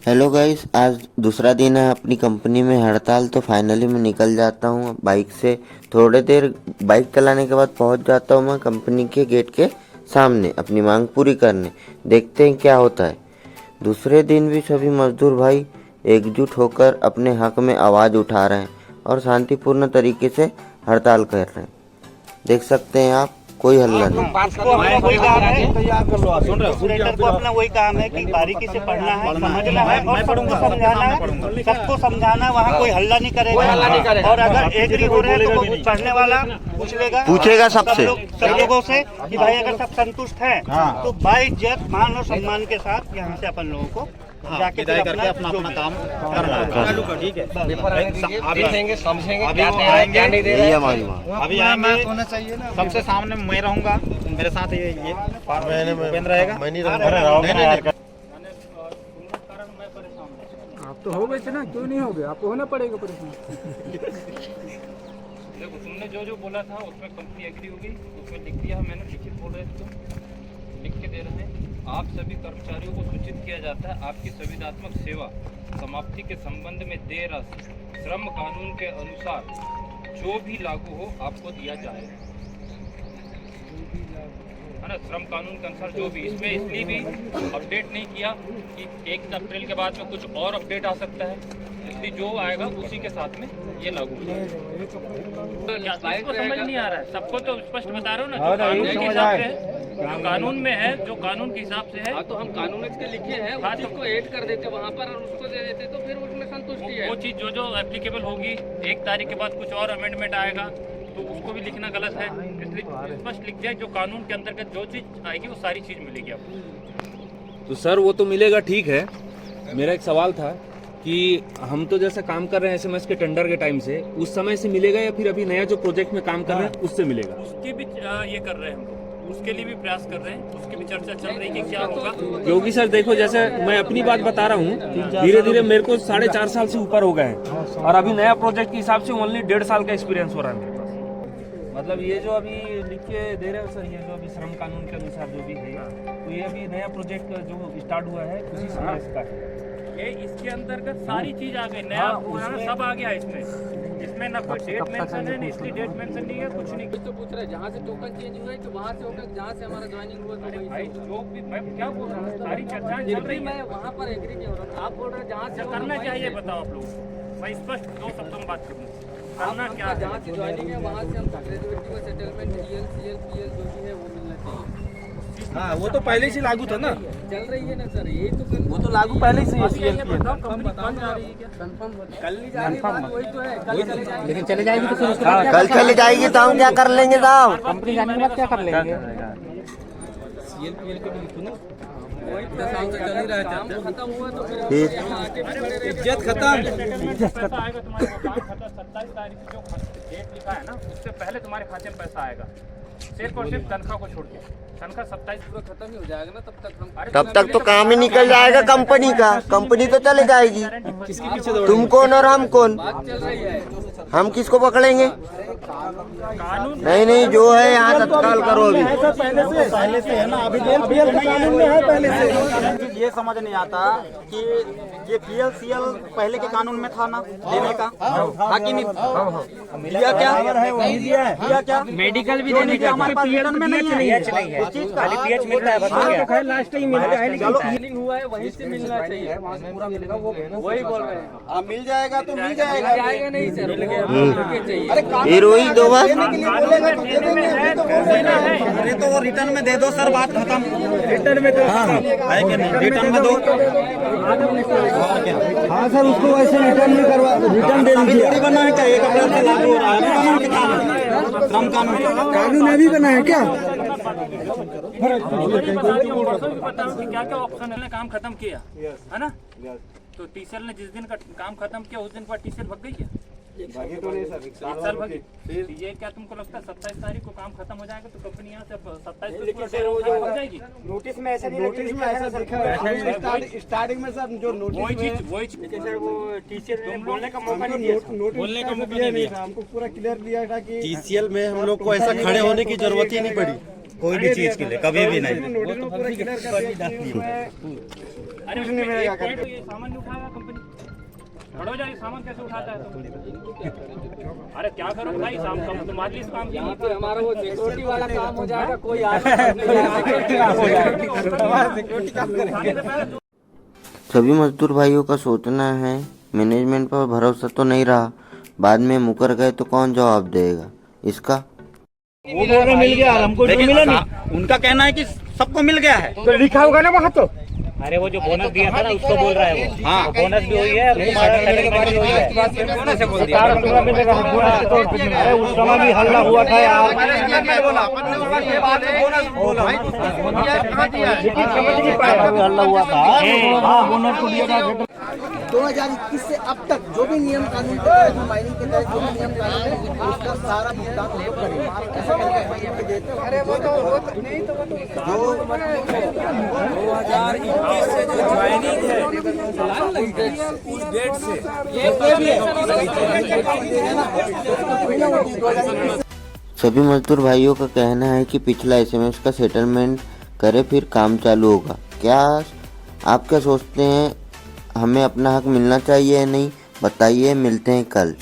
Hello guys, आज दूसरा दिन है अपनी कंपनी में हड़ताल। तो फाइनली मैं निकल जाता हूँ बाइक से। थोड़ी देर बाइक चलाने के बाद पहुँच जाता हूँ मैं कंपनी के गेट के सामने अपनी मांग पूरी करने। देखते हैं क्या होता है। दूसरे दिन भी सभी मजदूर भाई एकजुट होकर अपने हक में आवाज़ उठा रहे हैं और शांतिपूर्ण तरीके से हड़ताल कर रहे हैं। देख सकते हैं आप, कोई हल्ला नहीं। उसको अपना वही काम है, ऑपरेटर को अपना वही काम है कि बारीकी से पढ़ना है, समझना है और सबको समझाना है। सबको समझाना है, वहाँ कोई हल्ला नहीं करेगा। और अगर एग्री हो रहे हैं तो वो पढ़ने वाला पूछेगा सबसे, सब लोगों से कि भाई अगर सब संतुष्ट हैं तो बाइज्जत मान और सम्मान के साथ यहाँ से अपन लोगों को जाके करके अपना काम करना। ठीक है, देखेंगे समझेंगे क्या नहीं दे रहे हैं। अभी आएंगे सबसे सामने मैं रहूंगा, मेरे साथ ये उपेंद्र रहेगा। मैं नहीं रहूंगा। आप तो हो गए थे ना, क्यों नहीं हो गए? आपको होना पड़ेगा परेशान। देखो, तुमने जो जो बोला था उसमें कंपनी एग्री होगी, उसमें लिख दिया। मैंने लिखित बोल रहे थे, तुम लिख के दे रहे हैं। आप सभी कर्मचारियों को सूचित किया जाता है आपकी संविदात्मक सेवा समाप्ति के संबंध में देय राशि श्रम कानून के अनुसार जो भी लागू हो आपको दिया जाएगा, है ना। श्रम कानून के अनुसार जो भी, इसमें इसलिए भी अपडेट नहीं किया कि 1 अप्रैल के बाद में कुछ और अपडेट आ सकता है, इसलिए जो आएगा उसी के साथ में ये लागू होगा। तो समझ नहीं आ रहा है, सबको तो स्पष्ट बता रहा हूँ ना, जो कानून के हिसाब से है, जो कानून में है, जो कानून के हिसाब से है। तो हम कानून इसके लिखे हैं, उस चीज को ऐड कर देते वहाँ पर और उसको दे देते तो फिर उसमें संतुष्टि है। वो चीज़ जो एप्लीकेबल होगी, 1 तारीख के बाद कुछ और अमेंडमेंट आएगा तो उसको भी लिखना गलत है, इसलिए स्पष्ट लिख दिया जो कानून के अंतर्गत जो चीज़ आएगी वो सारी चीज़ मिलेगी आपको। तो सर वो तो मिलेगा, ठीक है। मेरा एक सवाल था कि हम तो जैसे काम कर रहे हैं एसएमएस के टेंडर के टाइम से, उस समय से मिलेगा या फिर अभी नया जो प्रोजेक्ट में काम कर रहे हैं उससे मिलेगा? उसकी भी ये कर रहे हैं हम लोग, उसके लिए भी प्रयास कर रहे हैं, उसकी भी चर्चा चल रही है कि क्या होगा। क्योंकि सर देखो, जैसे मैं अपनी बात बता रहा हूँ, धीरे धीरे मेरे को 4.5 साल से ऊपर हो गए हैं और अभी नया प्रोजेक्ट के हिसाब से ओनली 1.5 साल का एक्सपीरियंस हो रहा है मेरे पास। मतलब ये जो अभी लिख के दे रहे हो सर, ये जो अभी श्रम कानून के अनुसार जो भी है, तो ये अभी नया प्रोजेक्ट जो स्टार्ट हुआ है उसी समय का है। ये इसके अंतर्गत सारी चीज आ गई, नया पुराना सब आ गया इसमें ना कोई डेट मेंशन है, ना इसकी डेट मेंशन नहीं है, कुछ नहीं। कुछ तो पूछ रहे हैं जहाँ से टोकन चेंज हुआ है तो वहाँ से होकर जहाँ से हमारा ज्वाइनिंग हुआ तो वही भाई जो भी मैं क्या बोल रहा हूँ, सारी चर्चाएं चल रही मैं है। वहाँ पर एग्री नहीं हो रहा। आप बोल रहे हैं जहाँ से करना क्या है ये बताओ आप लोग। मैं स्पष्ट 2 शब्दों में बात करूँ, करना क्या है? जहाँ से ज्वाइनिंग है वहाँ से हमको ग्रेजुएटी व सेटलमेंट DL CL PL जो भी है वो मिलना चाहिए। हाँ, वो तो पहले से लागू था ना, चल रही है ना सर, यही तो वो तो लागू पहले से ही है। कंपनी कल जा रही है क्या? कल नहीं जा रही बात, वही तो है, कल चले जाएगी। लेकिन चले जाएगी तो फिर उसके हाँ, बाद कल चली जाएगी तो हम क्या कर लेंगे साहब? कंपनी जाने के बाद क्या कर लेंगे? वही तो साल से चल ही रहा है, काम खत्म हुआ तो फिर ठीक। यहाँ आके भी खड़े रहे। इज्जत खत्म। पैसा आएगा तुम्हारे को, काम खत्म 27 तारीख को जो डेट लिखा है ना, उससे पहले तुम्हारे खाते में पैसा आएगा, सिर्फ और सिर्फ तनख्वाह को छोड़ के। तनख्वाह 27 पूरा खत्म ही हो जाएगा ना, तब तक हम तब तक तो काम ही निकल जाएगा कंपनी का। कंपनी तो चले जाएगी। किसके पीछे दौड़? तुम कौन और हम कौन? बात चल रही है। हम किसको पकड़ेंगे? कानून नहीं, जो है यहाँ तत्काल करो अभी। पहले से है ना, अभी तो कानून में है पहले से। ये समझ नहीं आता कि ये PL-CL पहले के कानून में था ना देने का, था कि नहीं? दिया क्या? क्या मेडिकल भी देने का हमारे पास रिटर्न में नहीं है। उस चीज का PH मिलता है, लास्ट टाइम मिलता है, लेकिन फीलिंग हुआ है वहीं से मिलना चाहिए, पूरा मिलेगा वो वही बोल रहे हैं। मिल जाएगा तो मिल जाएगा। जाएगा नहीं सर, वो चाहिए। फिर वही दो बार अरे तो वो रिटर्न में दे दो सर, बात खत्म। रिटर्न में दो, है कि नहीं? रिटर्न में दो। हाँ सर, उसको वैसे रिटर्न में करवा, रिटर्न दे अभी दीजिए। थोड़ी बना है क्या? 1 अप्रैल से लागू हो रहा है ना कानून के कानून, श्रम कानून। कानून अभी बना है क्या? क्या क्या ऑप्शन है, काम खत्म किया है ना। तो टीसीएल ने जिस दिन का काम खत्म किया उस दिन पर टीसीएल भग गई है, 1 साल भगी। ये क्या तुमको लगता है 27 तारीख को काम खत्म हो जाएगा तो कंपनी यहाँ से 27 को भग जाएगी? नोटिस में ऐसा लिखा है। स्टार्टिंग में सर जो वही चीज सर वो टीसीएल ने बोलने का मौका नहीं दिया, बोलने का मौका नहीं दिया। हमको पूरा क्लियर दिया था कि TCL में हम लोग को ऐसा खड़े होने की जरूरत ही नहीं पड़ी, कोई भी चीज के लिए, कभी भी नहीं। नोटिस में पूरा क्लियर कर दिया कि मैं अरे उसमें एक पॉइंट ये सामान नहीं उठाएगा कंपनी, खड़ो जा, ये सामान कैसे उठाता है तुम? अरे क्या करो भाई, शाम का तुम्हारे इस काम की हमारा वो सिक्योरिटी वाला काम हो जाएगा, कोई सभी मजदूर भाइयों का सोचना है मैनेजमेंट पर भरोसा तो नहीं रहा, बाद में मुकर गए तो कौन जवाब देगा इसका। वो बोले मिल गया, हमको तो मिला नहीं। उनका कहना है कि सबको मिल गया है। तो लिखा होगा ना वहाँ तो। अरे वो जो बोनस दिया था ना उसको बोल रहा है वो। हाँ बोनस भी हुई है, सेटलमेंट भी हुई है। बोनस बोल दिया। अरे उस समय भी हल्ला हुआ था यार। हल्ला हुआ था। हाँ बोनस को दिया था। 2021 से अब तक जो भी नियम कानून के तहत जो माइनिंग के तहत जो भी नियम कानून है उसका सारा भुगतान हम लोग करेंगे। ऐसा करके देते हैं। अरे वो तो नहीं तो 2021 से जो ज्वाइनिंग है उस डेट से सभी मजदूर भाइयों का कहना है कि पिछला एसएमएस का सेटलमेंट करे फिर काम चालू होगा। क्या आप क्या सोचते हैं, हमें अपना हक मिलना चाहिए या नहीं? बताइए, मिलते हैं कल।